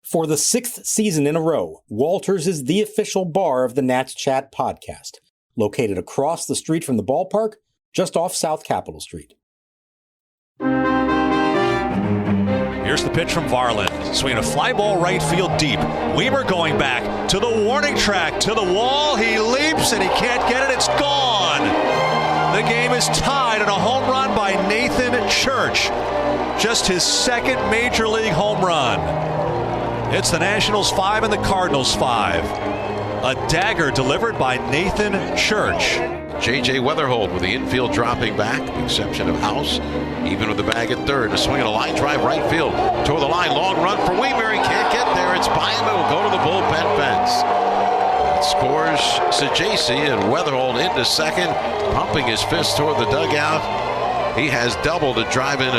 For the 6th season in a row, Walters is the official bar of the Nats Chat podcast, located across the street from the ballpark, just off South Capitol Street. Here's the pitch from Varland. Swinging a fly ball right field deep. Weimer going back to the warning track, to the wall. He leaps and he can't get it. It's gone. The game is tied on a home run by Nathan Church. Just his second major league home run. It's the Nationals 5 and the Cardinals 5. A dagger delivered by Nathan Church. J.J. Weatherhold with the infield dropping back, the exception of House. Even with the bag at third, a swing and a line drive right field. Toward the line, long run for Weimer. He can't get there. It's by him. It will go to the bullpen fence. It scores Sajasi and Weatherhold into second, pumping his fist toward the dugout. He has doubled to drive in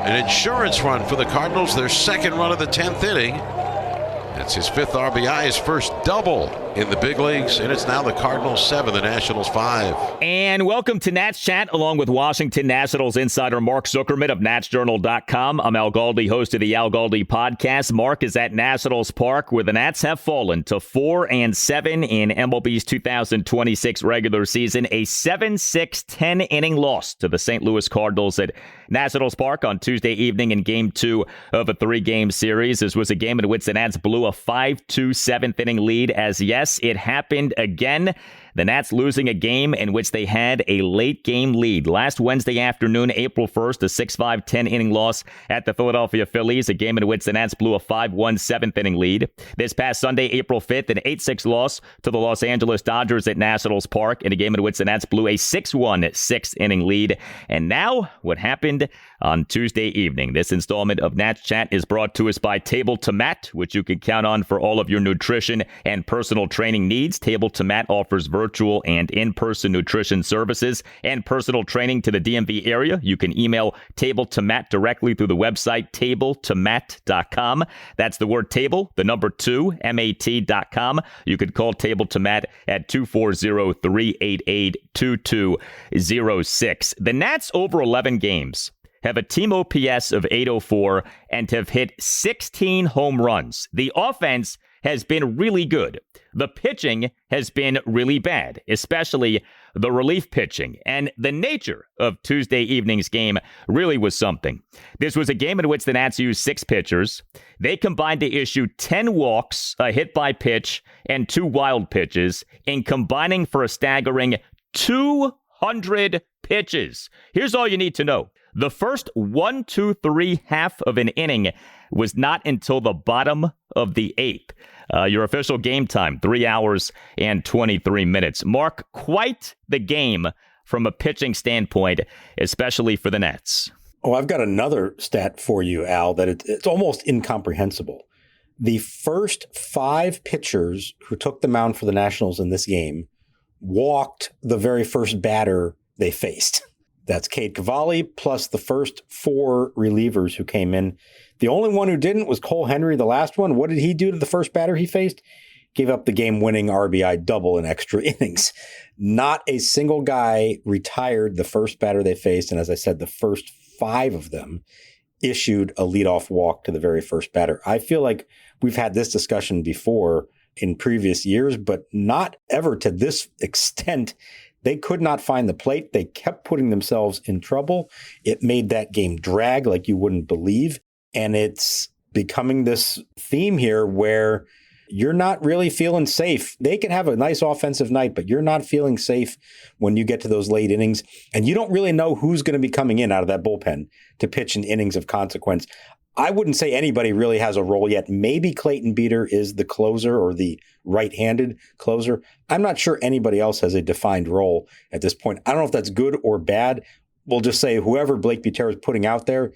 an insurance run for the Cardinals, their second run of the 10th inning. That's his 5th RBI, his first double in the big leagues, and it's now the Cardinals 7, the Nationals 5. And welcome to Nats Chat, along with Washington Nationals insider Mark Zuckerman of NatsJournal.com. I'm Al Galdi, host of the Al Galdi podcast. Mark is at Nationals Park, where the Nats have fallen to 4-7 in MLB's 2026 regular season. A 7-6 10-inning loss to the St. Louis Cardinals at Nationals Park on Tuesday evening in Game 2 of a 3-game series. This was a game in which the Nats blew a 5-2 7th-inning lead, as yes, it happened again. The Nats losing a game in which they had a late-game lead. Last Wednesday afternoon, April 1st, a 6-5 10-inning loss at the Philadelphia Phillies, a game in which the Nats blew a 5-1 7th-inning lead. This past Sunday, April 5th, an 8-6 loss to the Los Angeles Dodgers at Nationals Park, in a game in which the Nats blew a 6-1 6th-inning lead. And now, what happened on Tuesday evening. This installment of Nats Chat is brought to us by Table to Mat, which you can count on for all of your nutrition and personal training needs. Table to Mat offers virtual and in-person nutrition services and personal training to the DMV area. You can email Table to Mat directly through the website tabletomat.com. That's the word table, the number 2, MAT.com. You could call Table to Mat at 240-388-2206. The Nats over 11 games have a team OPS of 804 and have hit 16 home runs. The offense has been really good. The pitching has been really bad, especially the relief pitching. And the nature of Tuesday evening's game really was something. This was a game in which the Nats used 6 pitchers. They combined to issue 10 walks, a hit by pitch, and 2 wild pitches, in combining for a staggering 200 pitches. Here's all you need to know. The first 1, 2, 3 half of an inning was not until the bottom of the 8th. Your official game time, 3 hours and 23 minutes. Mark, quite the game from a pitching standpoint, especially for the Nats. Oh, I've got another stat for you, Al, that it's almost incomprehensible. The first 5 pitchers who took the mound for the Nationals in this game walked the very first batter they faced. That's Cade Cavalli plus the first 4 relievers who came in. The only one who didn't was Cole Henry, the last one. What did he do to the first batter he faced? Gave up the game-winning RBI double in extra innings. Not a single guy retired the first batter they faced. And as I said, the first 5 of them issued a leadoff walk to the very first batter. I feel like we've had this discussion before in previous years, but not ever to this extent. They could not find the plate. They kept putting themselves in trouble. It made that game drag like you wouldn't believe. And it's becoming this theme here where you're not really feeling safe. They can have a nice offensive night, but you're not feeling safe when you get to those late innings. And you don't really know who's going to be coming in out of that bullpen to pitch in innings of consequence. I wouldn't say anybody really has a role yet. Maybe Clayton Beeter is the closer or the right-handed closer. I'm not sure anybody else has a defined role at this point. I don't know if that's good or bad. We'll just say whoever Blake Butera is putting out there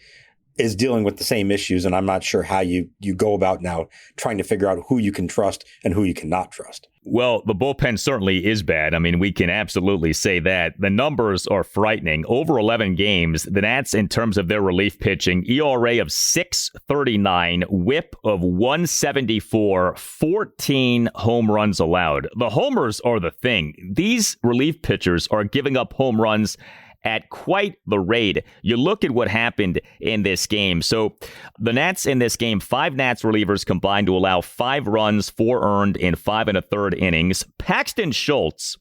is dealing with the same issues, and I'm not sure how you go about now trying to figure out who you can trust and who you cannot trust. Well, the bullpen certainly is bad. I mean, we can absolutely say that. The numbers are frightening. Over 11 games, the Nats, in terms of their relief pitching, ERA of 6.39, whip of 174, 14 home runs allowed. The homers are the thing. These relief pitchers are giving up home runs at quite the rate. You look at what happened in this game. So the Nats in this game, 5 Nats relievers combined to allow 5 runs, 4 earned in 5 1/3 innings. Paxton Schultz,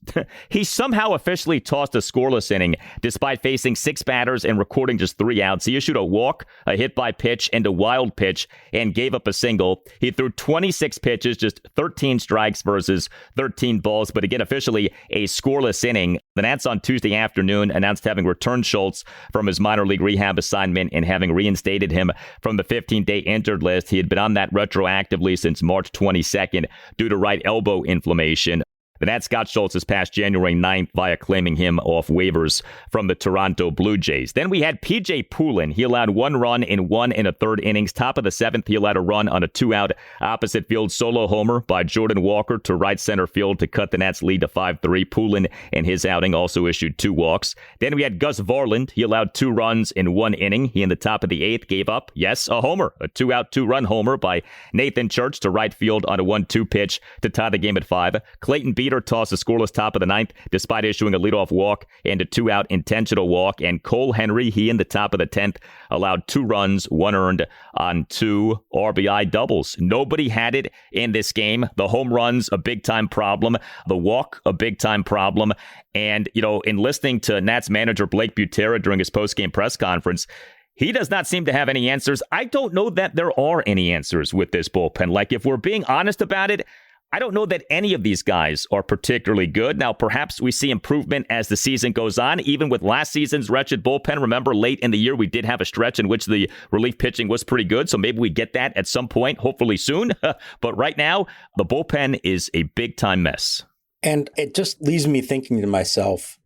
he somehow officially tossed a scoreless inning despite facing 6 batters and recording just 3 outs. He issued a walk, a hit by pitch, and a wild pitch and gave up a single. He threw 26 pitches, just 13 strikes versus 13 balls, but again, officially a scoreless inning. The Nats on Tuesday afternoon announced having returned Schultz from his minor league rehab assignment and having reinstated him from the 15-day injured list. He had been on that retroactively since March 22nd due to right elbow inflammation. The Nats got Schultz this past January 9th via claiming him off waivers from the Toronto Blue Jays. Then we had P.J. Poulin. He allowed 1 run in 1 1/3 innings. Top of the 7th, he allowed a run on a 2-out opposite field solo homer by Jordan Walker to right center field to cut the Nats lead to 5-3. Poulin in his outing also issued 2 walks. Then we had Gus Varland. He allowed 2 runs in 1 inning. He in the top of the 8th gave up, yes, a homer, a 2-out 2-run homer by Nathan Church to right field on a 1-2 pitch to tie the game at 5. Clayton Beater tossed a scoreless top of the 9th despite issuing a leadoff walk and a 2-out intentional walk. And Cole Henry, he in the top of the 10th, allowed 2 runs, 1 earned on 2 RBI doubles. Nobody had it in this game. The home runs, a big-time problem. The walk, a big-time problem. And, in listening to Nats manager Blake Butera during his post-game press conference, he does not seem to have any answers. I don't know that there are any answers with this bullpen. Like, if we're being honest about it, I don't know that any of these guys are particularly good. Now, perhaps we see improvement as the season goes on, even with last season's wretched bullpen. Remember, late in the year, we did have a stretch in which the relief pitching was pretty good. So maybe we get that at some point, hopefully soon. But right now, the bullpen is a big-time mess. And it just leaves me thinking to myself,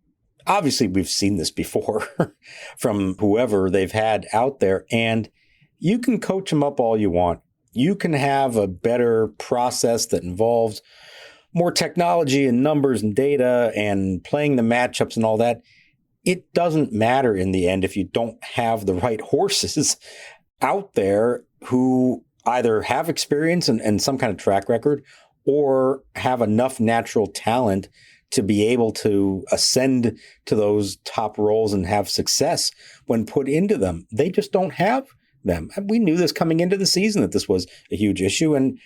obviously, we've seen this before from whoever they've had out there, and you can coach them up all you want. You can have a better process that involves more technology and numbers and data and playing the matchups and all that. It doesn't matter in the end if you don't have the right horses out there who either have experience and some kind of track record or have enough natural talent to be able to ascend to those top roles and have success when put into them. They just don't have them. We knew this coming into the season that this was a huge issue, and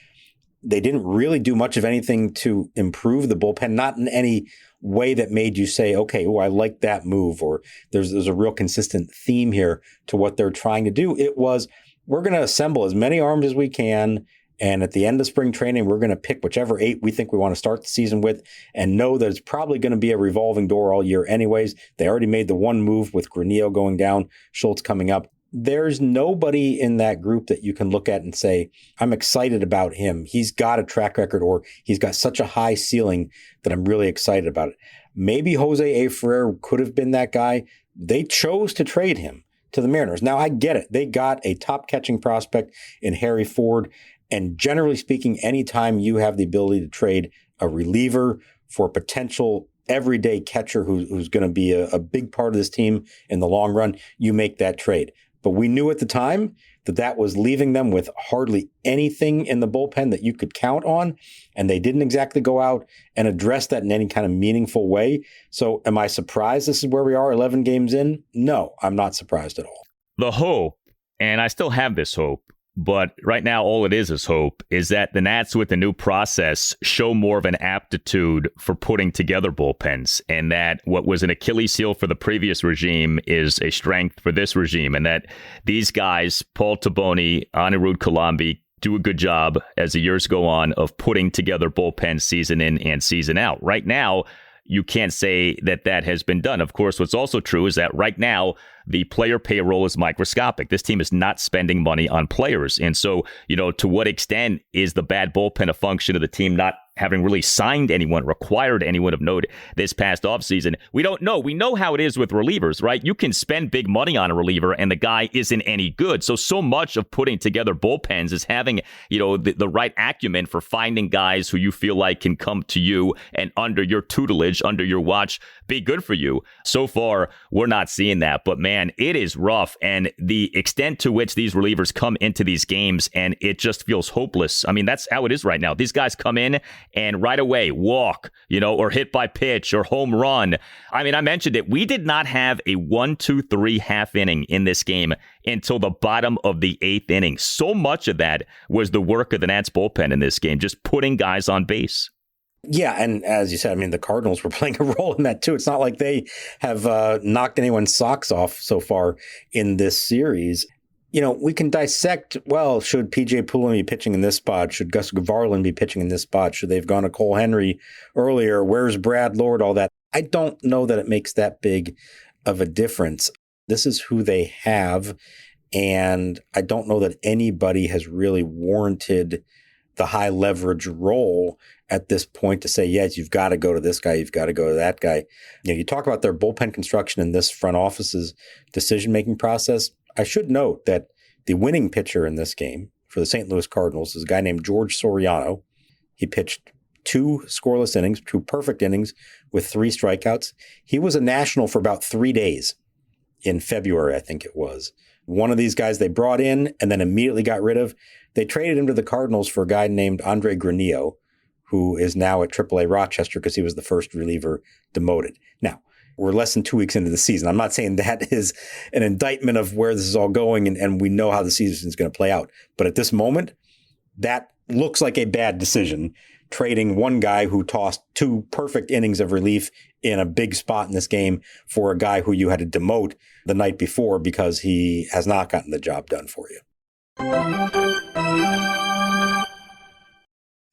they didn't really do much of anything to improve the bullpen, not in any way that made you say, okay, I like that move, or there's a real consistent theme here to what they're trying to do. It was, we're going to assemble as many arms as we can, and at the end of spring training, we're going to pick whichever 8 we think we want to start the season with and know that it's probably going to be a revolving door all year anyways. They already made the one move with Granillo going down, Schultz coming up. There's nobody in that group that you can look at and say, I'm excited about him. He's got a track record, or he's got such a high ceiling that I'm really excited about it. Maybe Jose A. Ferrer could have been that guy. They chose to trade him to the Mariners. Now, I get it. They got a top catching prospect in Harry Ford. And generally speaking, anytime you have the ability to trade a reliever for a potential everyday catcher who's going to be a big part of this team in the long run, you make that trade. But we knew at the time that that was leaving them with hardly anything in the bullpen that you could count on. And they didn't exactly go out and address that in any kind of meaningful way. So am I surprised this is where we are 11 games in? No, I'm not surprised at all. The hope, and I still have this hope, but right now all it is hope, is that the Nats with the new process show more of an aptitude for putting together bullpens, and that what was an Achilles heel for the previous regime is a strength for this regime, and that these guys, Paul Taboni, Anirudh Kalambi, do a good job as the years go on of putting together bullpens season in and season out. Right now, you can't say that that has been done. Of course, what's also true is that right now, the player payroll is microscopic. This team is not spending money on players. And so, to what extent is the bad bullpen a function of the team not having really signed anyone, required anyone of note this past offseason? We don't know. We know how it is with relievers, right? You can spend big money on a reliever and the guy isn't any good. So much of putting together bullpens is having, the right acumen for finding guys who you feel like can come to you and under your tutelage, under your watch, be good for you. So far, we're not seeing that. But man, it is rough. And the extent to which these relievers come into these games and it just feels hopeless. I mean, that's how it is right now. These guys come in and right away walk, or hit by pitch or home run. I mean, I mentioned it. We did not have a 1-2-3 half inning in this game until the bottom of the 8th inning. So much of that was the work of the Nats bullpen in this game, just putting guys on base. Yeah, and as you said, I mean, the Cardinals were playing a role in that too. It's not like they have knocked anyone's socks off so far in this series. We can dissect, well, should P.J. Pullen be pitching in this spot? Should Gus Garland be pitching in this spot? Should they have gone to Cole Henry earlier? Where's Brad Lord? All that. I don't know that it makes that big of a difference. This is who they have, and I don't know that anybody has really warranted the high leverage role at this point to say, yes, you've got to go to this guy, you've got to go to that guy. You talk about their bullpen construction in this front office's decision-making process. I should note that the winning pitcher in this game for the St. Louis Cardinals is a guy named George Soriano. He pitched 2 scoreless innings, 2 perfect innings with 3 strikeouts. He was a national for about 3 days in February, I think it was. One of these guys they brought in and then immediately got rid of. They traded him to the Cardinals for a guy named Andre Granillo, who is now at AAA Rochester because he was the first reliever demoted. Now, we're less than 2 weeks into the season. I'm not saying that is an indictment of where this is all going and we know how the season is going to play out. But at this moment, that looks like a bad decision, trading one guy who tossed 2 perfect innings of relief in a big spot in this game for a guy who you had to demote the night before because he has not gotten the job done for you.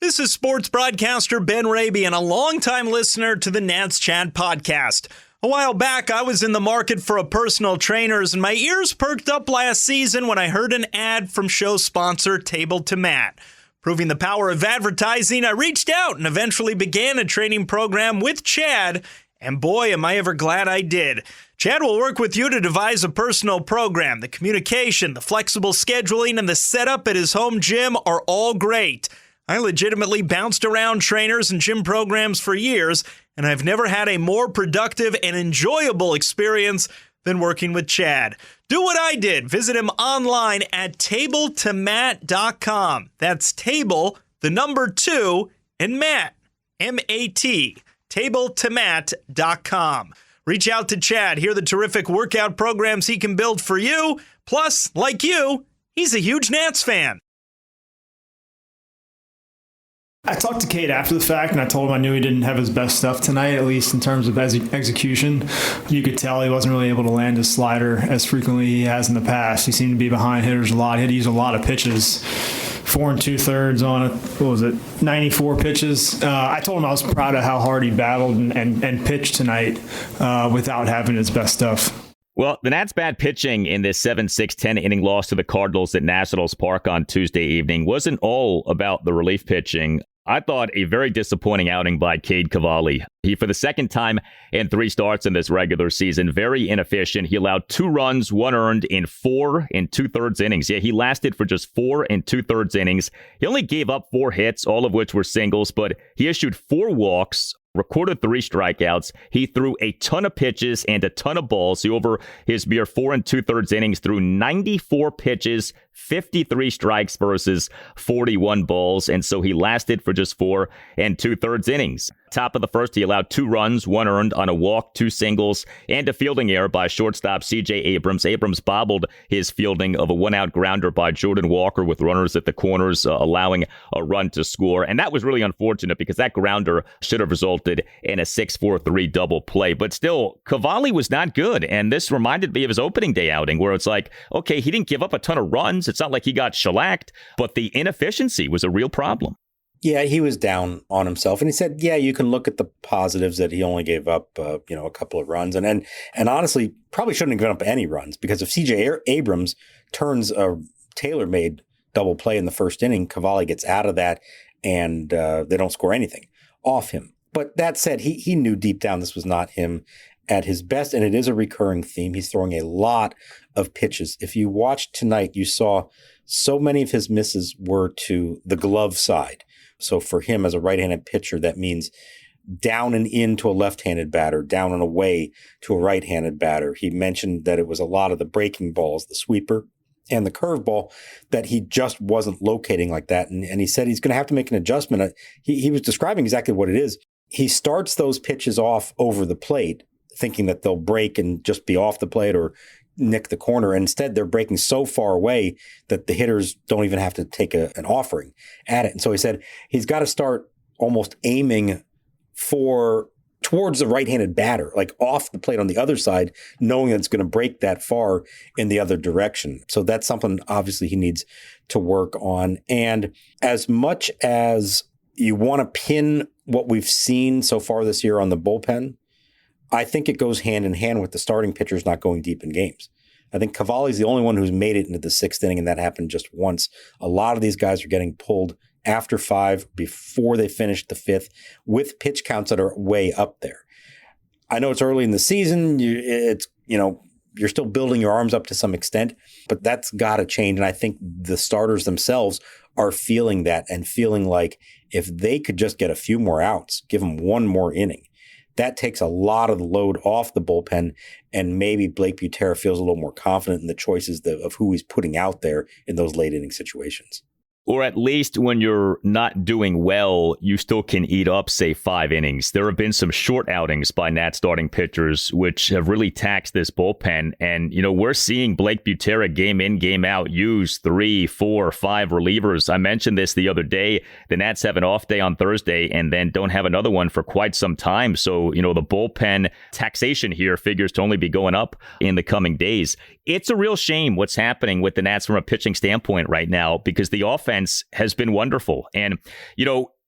This is sports broadcaster Ben Raby and a longtime listener to the Nats Chat podcast. A while back, I was in the market for a personal trainers, and my ears perked up last season when I heard an ad from show sponsor Table to Mat. Proving the power of advertising, I reached out and eventually began a training program with Chad, and boy, am I ever glad I did. Chad will work with you to devise a personal program. The communication, the flexible scheduling, and the setup at his home gym are all great. I legitimately bounced around trainers and gym programs for years, and I've never had a more productive and enjoyable experience than working with Chad. Do what I did. Visit him online at tabletomat.com. That's table, the number 2, and mat, M-A-T, tabletomat.com. Reach out to Chad. Hear the terrific workout programs he can build for you. Plus, like you, he's a huge Nats fan. I talked to Cade after the fact, and I told him I knew he didn't have his best stuff tonight, at least in terms of execution. You could tell he wasn't really able to land his slider as frequently he has in the past. He seemed to be behind hitters a lot. He had to use a lot of pitches, 4 2/3 on, 94 pitches. I told him I was proud of how hard he battled and pitched tonight without having his best stuff. Well, the Nats' bad pitching in this 7-6-10 inning loss to the Cardinals at Nationals Park on Tuesday evening wasn't all about the relief pitching. I thought a very disappointing outing by Cade Cavalli. He, for the second time in 3 starts in this regular season, very inefficient. He allowed 2 runs, 1 earned in 4 2/3 innings. Yeah, he lasted for just 4 2/3 innings. He only gave up 4 hits, all of which were singles, but he issued 4 walks, recorded 3 strikeouts. He threw a ton of pitches and a ton of balls. He, over his mere 4 2/3 innings, threw 94 pitches, 53 strikes versus 41 balls. And so he lasted for just 4 2/3 innings. Top of the first, he allowed 2 runs, 1 earned on a walk, 2 singles, and a fielding error by shortstop C.J. Abrams. Abrams bobbled his fielding of a 1-out grounder by Jordan Walker with runners at the corners, allowing a run to score. And that was really unfortunate because that grounder should have resulted in a 6-4-3 double play. But still, Cavalli was not good. And this reminded me of his opening day outing where it's like, okay, he didn't give up a ton of runs. It's not like he got shellacked, but the inefficiency was a real problem. Yeah, he was down on himself. And he said, yeah, you can look at the positives that he only gave up, a couple of runs. And honestly, probably shouldn't have given up any runs because if C.J. Abrams turns a tailor-made double play in the first inning, Cavalli gets out of that and they don't score anything off him. But that said, he knew deep down this was not him at his best. And it is a recurring theme. He's throwing a lot of pitches. If you watched tonight, you saw so many of his misses were to the glove side. So for him as a right-handed pitcher, that means down and into a left-handed batter, down and away to a right-handed batter. He mentioned that it was a lot of the breaking balls, the sweeper, and the curveball that he just wasn't locating like that. And he said he's going to have to make an adjustment. He was describing exactly what it is. He starts those pitches off over the plate, thinking that they'll break and just be off the plate or nick the corner. Instead, they're breaking so far away that the hitters don't even have to take an offering at it. And so he said he's got to start almost aiming towards the right-handed batter, like off the plate on the other side, knowing that it's going to break that far in the other direction. So that's something obviously he needs to work on. And as much as you want to pin what we've seen so far this year on the bullpen, I think it goes hand in hand with the starting pitchers not going deep in games. I think Cavalli's the only one who's made it into the sixth inning, and that happened just once. A lot of these guys are getting pulled after 5 before they finish the 5th with pitch counts that are way up there. I know it's early in the season. You're still building your arms up to some extent, but that's got to change. And I think the starters themselves are feeling that and feeling like if they could just get a few more outs, give them one more inning, that takes a lot of the load off the bullpen, and maybe Blake Butera feels a little more confident in the choices of who he's putting out there in those late inning situations. Or at least when you're not doing well, you still can eat up, say, 5 innings. There have been some short outings by Nats starting pitchers, which have really taxed this bullpen. And, we're seeing Blake Butera game in, game out use 3, 4, 5 relievers. I mentioned this the other day. The Nats have an off day on Thursday and then don't have another one for quite some time. So, the bullpen taxation here figures to only be going up in the coming days. It's a real shame what's happening with the Nats from a pitching standpoint right now, because the offense has been wonderful. And,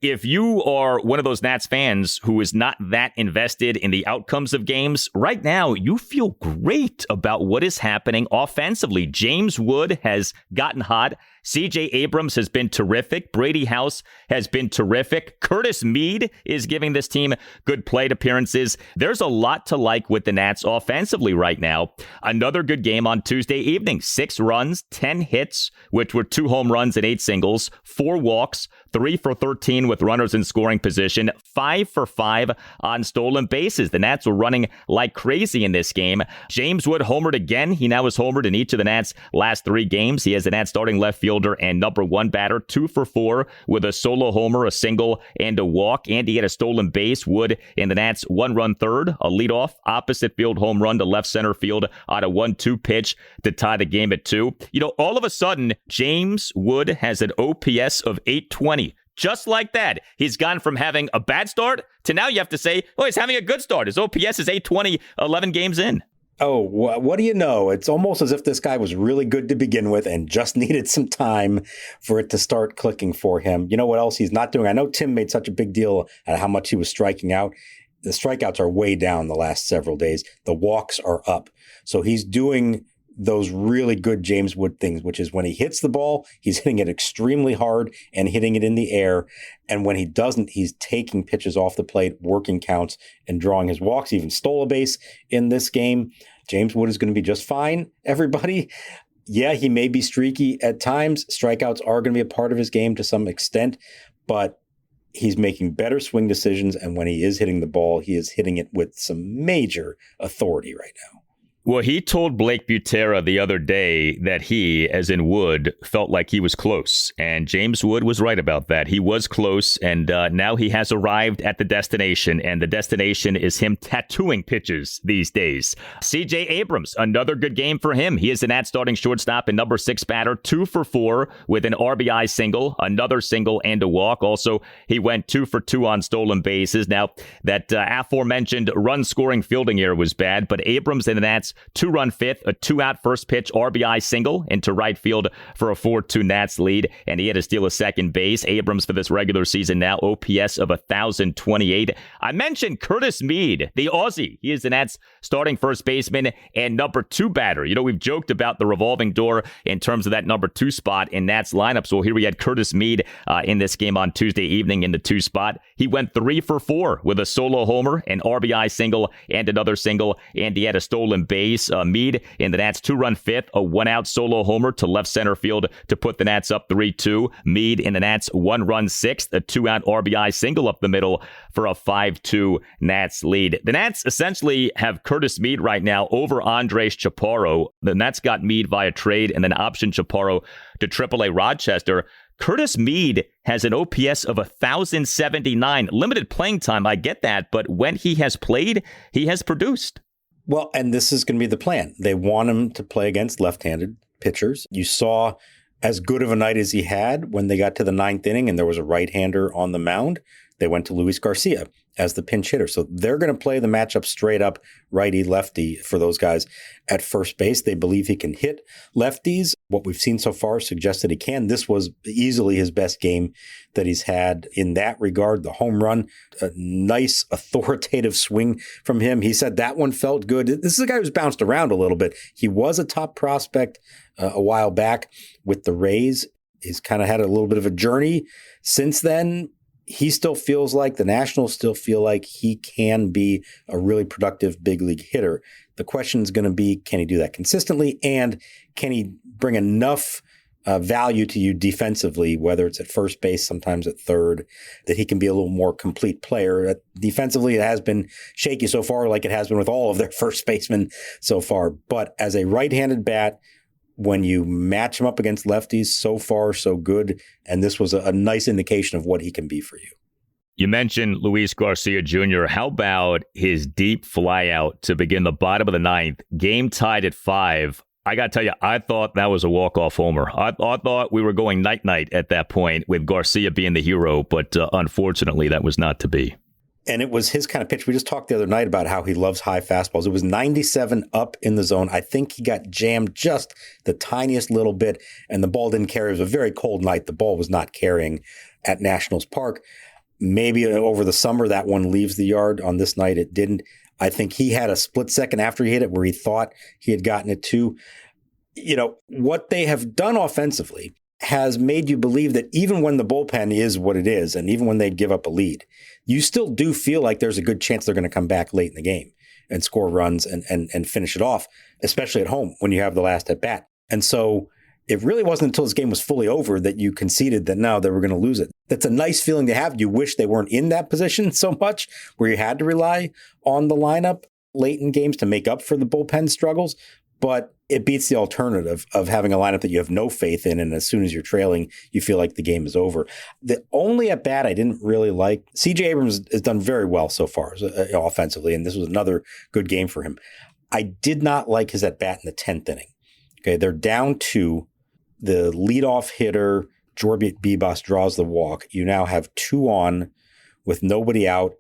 if you are one of those Nats fans who is not that invested in the outcomes of games, right now you feel great about what is happening offensively. James Wood has gotten hot. C.J. Abrams has been terrific. Brady House has been terrific. Curtis Mead is giving this team good plate appearances. There's a lot to like with the Nats offensively right now. Another good game on Tuesday evening. 6 runs, 10 hits, which were 2 home runs and 8 singles, 4 walks, 3 for 13 with runners in scoring position, 5 for 5 on stolen bases. The Nats were running like crazy in this game. James Wood homered again. He now has homered in each of the Nats' last 3 games. He has the Nats starting left fielder and number 1 batter, 2 for 4 with a solo homer, a single, and a walk. And he had a stolen base. Wood in the Nats' 1-run third, a leadoff opposite field home run to left center field on a 1-2 pitch to tie the game at 2. All of a sudden, James Wood has an OPS of 820. Just like that, he's gone from having a bad start to now you have to say, oh, he's having a good start. His OPS is 820, 11 games in. Oh, what do you know? It's almost as if this guy was really good to begin with and just needed some time for it to start clicking for him. You know what else he's not doing? I know Tim made such a big deal at how much he was striking out. The strikeouts are way down the last several days. The walks are up. So he's doing those really good James Wood things, which is when he hits the ball, he's hitting it extremely hard and hitting it in the air. And when he doesn't, he's taking pitches off the plate, working counts, and drawing his walks. He even stole a base in this game. James Wood is going to be just fine, everybody. Yeah, he may be streaky at times. Strikeouts are going to be a part of his game to some extent, but he's making better swing decisions. And when he is hitting the ball, he is hitting it with some major authority right now. Well, he told Blake Butera the other day that he, as in Wood, felt like he was close. And James Wood was right about that. He was close, and now he has arrived at the destination. And the destination is him tattooing pitches these days. C.J. Abrams, another good game for him. He is the Nats starting shortstop and number 6 batter, 2 for 4 with an RBI single, another single, and a walk. Also, he went 2 for 2 on stolen bases. Now, that aforementioned run-scoring fielding error was bad, but Abrams and the Nats 2-run 5th, a 2-out first pitch RBI single into right field for a 4-2 Nats lead, and he had to steal a second base. Abrams for this regular season now OPS of 1,028. I mentioned Curtis Mead, the Aussie. He is the Nats starting first baseman and number 2 batter. We've joked about the revolving door in terms of that number 2 spot in Nats lineup. So here we had Curtis Mead in this game on Tuesday evening in the 2 spot. He went 3 for 4 with a solo homer, an RBI single, and another single, and he had a stolen base. ace. Mead in the Nats 2-run fifth, a 1-out solo homer to left center field to put the Nats up 3-2. Mead in the Nats 1-run sixth, a 2-out RBI single up the middle for a 5-2 Nats lead. The Nats essentially have Curtis Mead right now over Andres Chaparro. The Nats got Mead via trade and then optioned Chaparro to AAA Rochester. Curtis Mead has an OPS of 1,079. Limited playing time, I get that, but when he has played, he has produced. Well, and this is going to be the plan. They want him to play against left-handed pitchers. You saw as good of a night as he had when they got to the ninth inning and there was a right-hander on the mound. They went to Luis Garcia as the pinch hitter. So they're going to play the matchup straight up righty-lefty for those guys at first base. They believe he can hit lefties. What we've seen so far suggests that he can. This was easily his best game that he's had in that regard. The home run, a nice authoritative swing from him. He said that one felt good. This is a guy who's bounced around a little bit. He was a top prospect a while back with the Rays. He's kind of had a little bit of a journey since then. He still feels like the Nationals still feel like he can be a really productive big league hitter. The question is going to be, can he do that consistently? And can he bring enough value to you defensively, whether it's at first base, sometimes at third, that he can be a little more complete player? Defensively, it has been shaky so far, like it has been with all of their first basemen so far. But as a right-handed bat, when you match him up against lefties, so far, so good. And this was a nice indication of what he can be for you. You mentioned Luis Garcia Jr. How about his deep fly out to begin the bottom of the ninth, game tied at 5? I got to tell you, I thought that was a walk-off homer. I thought we were going night-night at that point with Garcia being the hero, but unfortunately, that was not to be. And it was his kind of pitch. We just talked the other night about how he loves high fastballs. It was 97 up in the zone. I think he got jammed just the tiniest little bit, and the ball didn't carry. It was a very cold night. The ball was not carrying at Nationals Park. Maybe over the summer that one leaves the yard. On this night, it didn't. I think he had a split second after he hit it where he thought he had gotten it too. You know, what they have done offensively has made you believe that even when the bullpen is what it is, and even when they give up a lead, you still do feel like there's a good chance they're going to come back late in the game and score runs and finish it off, especially at home when you have the last at bat. And so it really wasn't until this game was fully over that you conceded that no, they were going to lose it. That's a nice feeling to have. You wish they weren't in that position so much where you had to rely on the lineup late in games to make up for the bullpen struggles. But it beats the alternative of having a lineup that you have no faith in, and as soon as you're trailing, you feel like the game is over. The only at bat I didn't really like, C.J. Abrams has done very well so far offensively, and this was another good game for him. I did not like his at bat in the 10th inning. Okay, they're down 2. The leadoff hitter, Jorge Bibas, draws the walk. You now have 2 on with nobody out.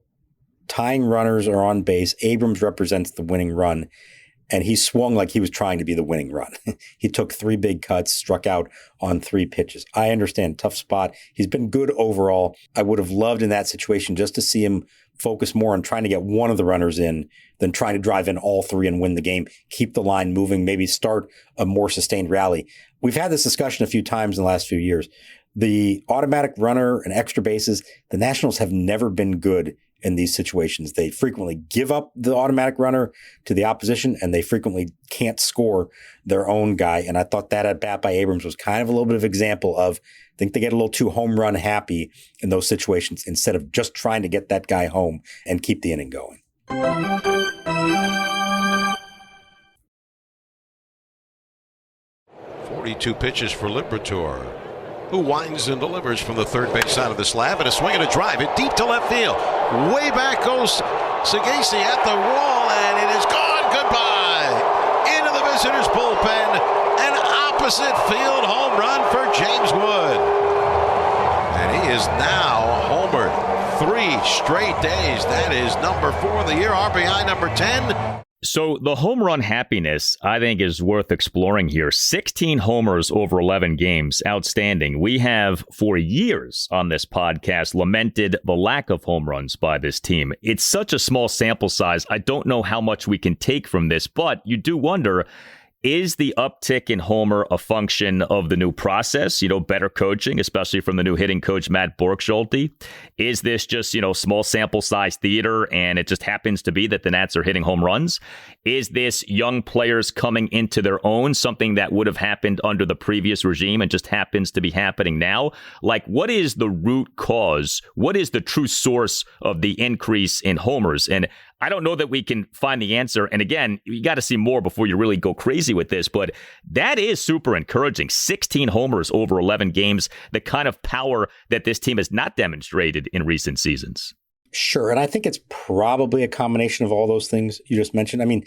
Tying runners are on base. Abrams represents the winning run. And he swung like he was trying to be the winning run. He took 3 big cuts, struck out on 3 pitches. I understand, tough spot. He's been good overall. I would have loved in that situation just to see him focus more on trying to get one of the runners in than trying to drive in all 3 and win the game, keep the line moving, maybe start a more sustained rally. We've had this discussion a few times in the last few years. The automatic runner and extra bases, the Nationals have never been good in these situations. They frequently give up the automatic runner to the opposition, and they frequently can't score their own guy. And I thought that at bat by Abrams was kind of a little bit of example of, I think they get a little too home run happy in those situations instead of just trying to get that guy home and keep the inning going. 42 pitches for Liberatore, who winds and delivers from the third base side of the slab, and a swing and a drive it deep to left field. Way back goes Sagasi at the wall, and it is gone. Goodbye. Into the visitors' bullpen. An opposite field home run for James Wood. And he is now homered 3 straight days. That is number 4 in the year, RBI number 10. So the home run happiness, I think, is worth exploring here. 16 homers over 11 games. Outstanding. We have, for years on this podcast, lamented the lack of home runs by this team. It's such a small sample size. I don't know how much we can take from this, but you do wonder, Is the uptick in homer a function of the new process, better coaching, especially from the new hitting coach, Matt Borkschulte? Is this just, small sample size theater and it just happens to be that the Nats are hitting home runs? Is this young players coming into their own, something that would have happened under the previous regime and just happens to be happening now? Like, what is the root cause? What is the true source of the increase in homers? And I don't know that we can find the answer. And again, you got to see more before you really go crazy with this. But that is super encouraging. 16 homers over 11 games, the kind of power that this team has not demonstrated in recent seasons. Sure. And I think it's probably a combination of all those things you just mentioned. I mean,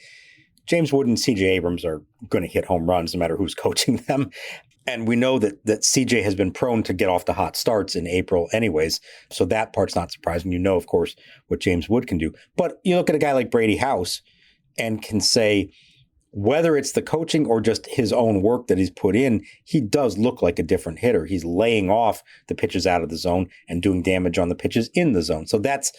James Wood and CJ Abrams are going to hit home runs no matter who's coaching them. And we know that CJ has been prone to get off the hot starts in April anyways. So that part's not surprising. Of course, what James Wood can do. But you look at a guy like Brady House and can say, whether it's the coaching or just his own work that he's put in, he does look like a different hitter. He's laying off the pitches out of the zone and doing damage on the pitches in the zone. So that's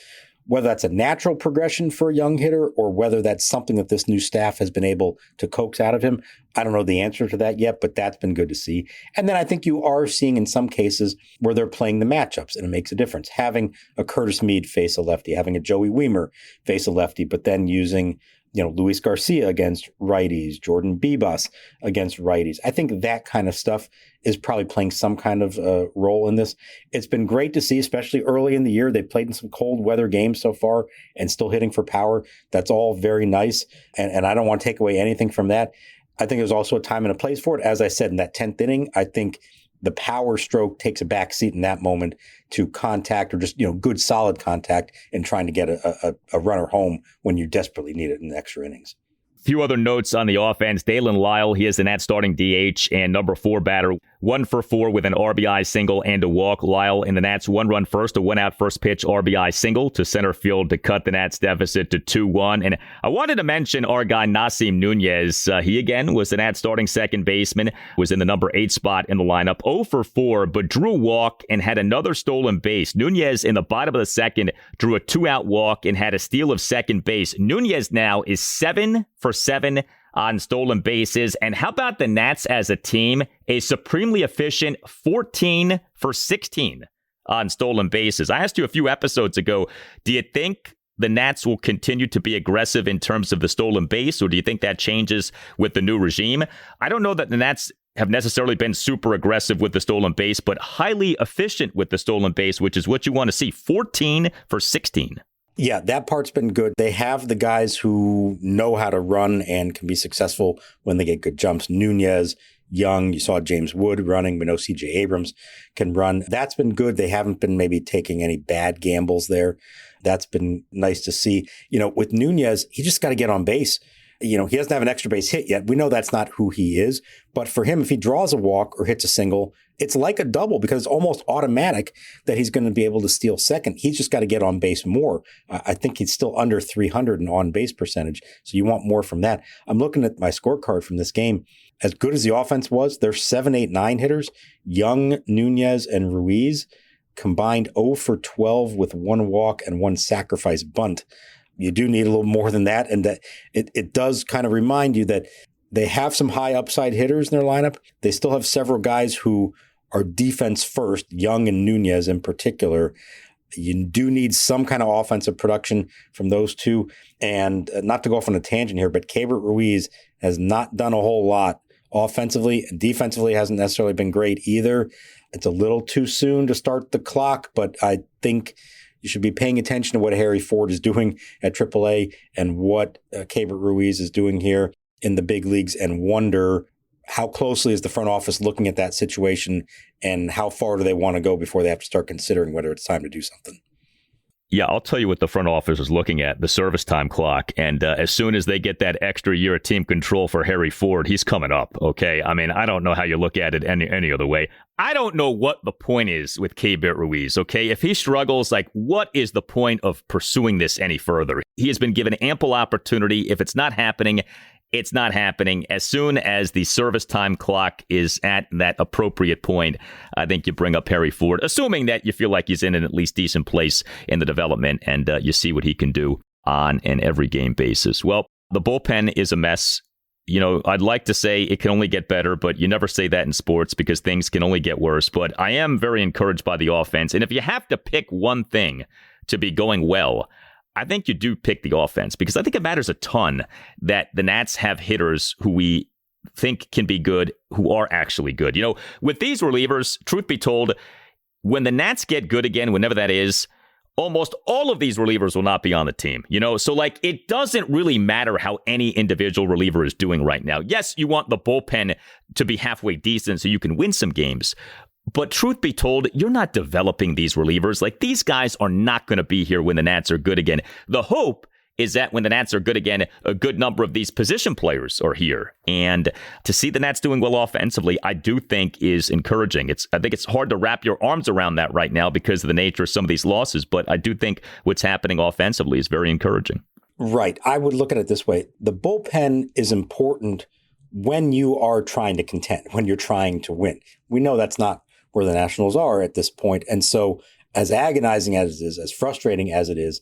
whether that's a natural progression for a young hitter or whether that's something that this new staff has been able to coax out of him. I don't know the answer to that yet, but that's been good to see. And then I think you are seeing in some cases where they're playing the matchups and it makes a difference. Having a Curtis Mead face a lefty, having a Joey Weimer face a lefty, but then using Luis Garcia against righties, Jordan Bibas against righties. I think that kind of stuff is probably playing some kind of role in this. It's been great to see, especially early in the year. They've played in some cold weather games so far and still hitting for power. That's all very nice. And I don't want to take away anything from that. I think there's also a time and a place for it. As I said, in that 10th inning, I think the power stroke takes a back seat in that moment to contact or just, good solid contact and trying to get a runner home when you desperately need it in the extra innings. Few other notes on the offense. Dalen Lyle, he is the Nats starting DH and number 4 batter. 1 for 4 with an RBI single and a walk. Lyle in the Nats 1-run first, a 1-out first pitch RBI single to center field to cut the Nats deficit to 2-1. And I wanted to mention our guy Nasim Nunez. He again was the Nats starting second baseman, was in the number 8 spot in the lineup. 0 for 4, but drew a walk and had another stolen base. Nunez in the bottom of the second drew a 2-out walk and had a steal of second base. Nunez now is 7 for 7 on stolen bases. And how about the Nats as a team? A supremely efficient 14 for 16 on stolen bases. I asked you a few episodes ago, do you think the Nats will continue to be aggressive in terms of the stolen base, or do you think that changes with the new regime? I don't know that the Nats have necessarily been super aggressive with the stolen base, but highly efficient with the stolen base, which is what you want to see. 14 for 16. Yeah, that part's been good. They have the guys who know how to run and can be successful when they get good jumps. Nunez, Young, you saw James Wood running. We know CJ Abrams can run. That's been good. They haven't been maybe taking any bad gambles there. That's been nice to see. With Nunez, he just got to get on base. He doesn't have an extra base hit yet. We know that's not who he is. But for him, if he draws a walk or hits a single, it's like a double because it's almost automatic that he's going to be able to steal second. He's just got to get on base more. I think he's still under 300 in on base percentage. So you want more from that. I'm looking at my scorecard from this game. As good as the offense was, there's 7, 8, 9 hitters. Young, Nunez, and Ruiz combined 0 for 12 with 1 walk and 1 sacrifice bunt. You do need a little more than that. And that it does kind of remind you that they have some high upside hitters in their lineup. They still have several guys who are defense first, Young and Nunez in particular. You do need some kind of offensive production from those two. And not to go off on a tangent here, but Keibert Ruiz has not done a whole lot offensively. Defensively hasn't necessarily been great either. It's a little too soon to start the clock, but I think you should be paying attention to what Harry Ford is doing at AAA and what Keibert Ruiz is doing here in the big leagues and wonder how closely is the front office looking at that situation and how far do they want to go before they have to start considering whether it's time to do something. Yeah, I'll tell you what the front office is looking at, the service time clock. And as soon as they get that extra year of team control for Harry Ford, he's coming up, okay? I mean, I don't know how you look at it any other way. I don't know what the point is with Keibert Ruiz, okay? If he struggles, what is the point of pursuing this any further? He has been given ample opportunity. If it's not happening, it's not happening. As soon as the service time clock is at that appropriate point, I think you bring up Harry Ford, assuming that you feel like he's in an at least decent place in the development and you see what he can do on an every game basis. Well, the bullpen is a mess. I'd like to say it can only get better, but you never say that in sports because things can only get worse. But I am very encouraged by the offense. And if you have to pick one thing to be going well, I think you do pick the offense because I think it matters a ton that the Nats have hitters who we think can be good, who are actually good. With these relievers, truth be told, when the Nats get good again, whenever that is, almost all of these relievers will not be on the team. So it doesn't really matter how any individual reliever is doing right now. Yes, you want the bullpen to be halfway decent so you can win some games. But truth be told, you're not developing these relievers. These guys are not going to be here when the Nats are good again. The hope is that when the Nats are good again, a good number of these position players are here. And to see the Nats doing well offensively, I do think is encouraging. I think it's hard to wrap your arms around that right now because of the nature of some of these losses. But I do think what's happening offensively is very encouraging. Right. I would look at it this way. The bullpen is important when you are trying to contend, when you're trying to win. We know that's not where the Nationals are at this point. And so as agonizing as it is, as frustrating as it is,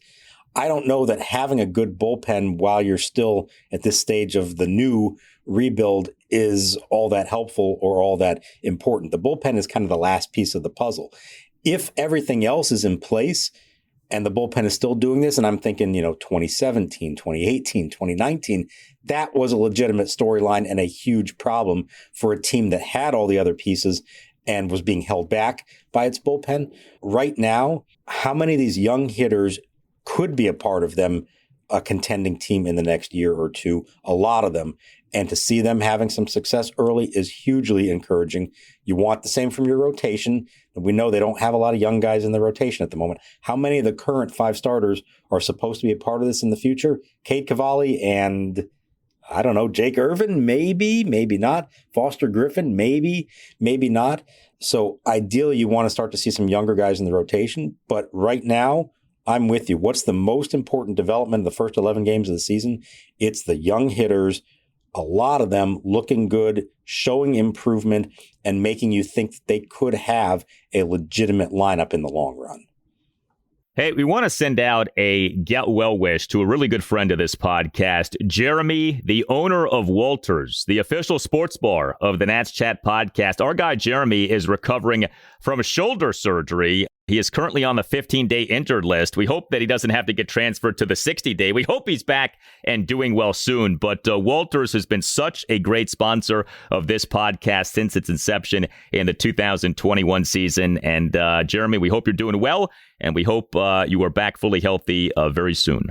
I don't know that having a good bullpen while you're still at this stage of the new rebuild is all that helpful or all that important. The bullpen is kind of the last piece of the puzzle. If everything else is in place and the bullpen is still doing this, and I'm thinking, 2017, 2018, 2019, that was a legitimate storyline and a huge problem for a team that had all the other pieces and was being held back by its bullpen. Right now, how many of these young hitters could be a part of them, a contending team in the next year or two? A lot of them. And to see them having some success early is hugely encouraging. You want the same from your rotation. And we know they don't have a lot of young guys in the rotation at the moment. How many of the current 5 starters are supposed to be a part of this in the future? Cade Cavalli and, I don't know, Jake Irvin, maybe, maybe not. Foster Griffin, maybe, maybe not. So ideally, you want to start to see some younger guys in the rotation. But right now, I'm with you. What's the most important development of the first 11 games of the season? It's the young hitters, a lot of them looking good, showing improvement, and making you think that they could have a legitimate lineup in the long run. Hey, we want to send out a get well wish to a really good friend of this podcast, Jeremy, the owner of Walters, the official sports bar of the Nats Chat podcast. Our guy Jeremy is recovering from shoulder surgery. He is currently on the 15-day injured list. We hope that he doesn't have to get transferred to the 60-day. We hope he's back and doing well soon. But Walters has been such a great sponsor of this podcast since its inception in the 2021 season. And Jeremy, we hope you're doing well, and we hope you are back fully healthy very soon.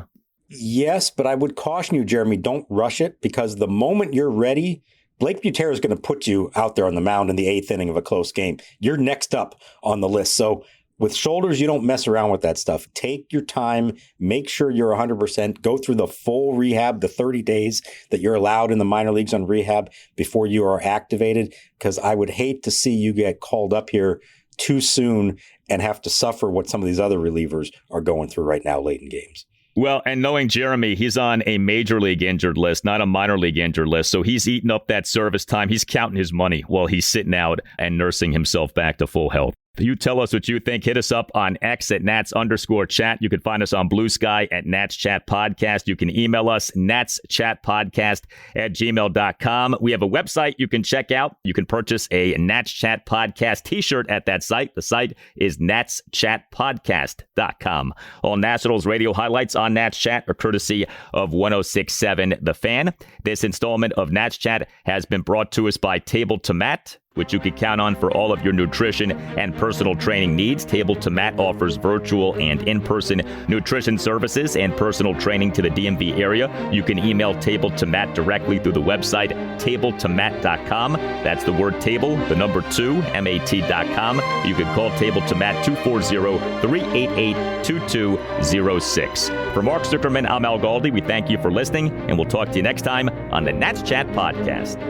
Yes, but I would caution you, Jeremy, don't rush it, because the moment you're ready, Blake Butera is going to put you out there on the mound in the 8th inning of a close game. You're next up on the list. So with shoulders, you don't mess around with that stuff. Take your time. Make sure you're 100%. Go through the full rehab, the 30 days that you're allowed in the minor leagues on rehab before you are activated, because I would hate to see you get called up here too soon and have to suffer what some of these other relievers are going through right now late in games. Well, and knowing Jeremy, he's on a major league injured list, not a minor league injured list. So he's eating up that service time. He's counting his money while he's sitting out and nursing himself back to full health. You tell us what you think. Hit us up on X at Nats_chat. You can find us on Blue Sky at Nats Chat Podcast. You can email us natschatpodcast@gmail.com. We have a website you can check out. You can purchase a Nats Chat Podcast t-shirt at that site. The site is natschatpodcast.com. All Nationals radio highlights on Nats Chat are courtesy of 106.7 The Fan. This installment of Nats Chat has been brought to us by Table to Mat, which you can count on for all of your nutrition and personal training needs. Table to Mat offers virtual and in-person nutrition services and personal training to the DMV area. You can email Table to Mat directly through the website, tabletomat.com. That's the word table, the number 2, MAT.com. You can call Table to Mat 240-388-2206. For Mark Zuckerman, I'm Al Galdi. We thank you for listening, and we'll talk to you next time on the Nats Chat Podcast.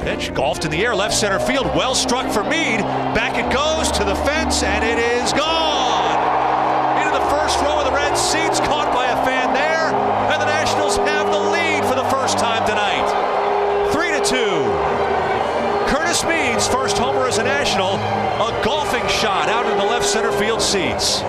Pitch golfed in the air, left center field, well struck for Mead. Back it goes to the fence, and it is gone. Into the first row of the red seats, caught by a fan there, and the Nationals have the lead for the first time tonight. 3-2. Curtis Mead's first homer as a National, a golfing shot out in the left center field seats.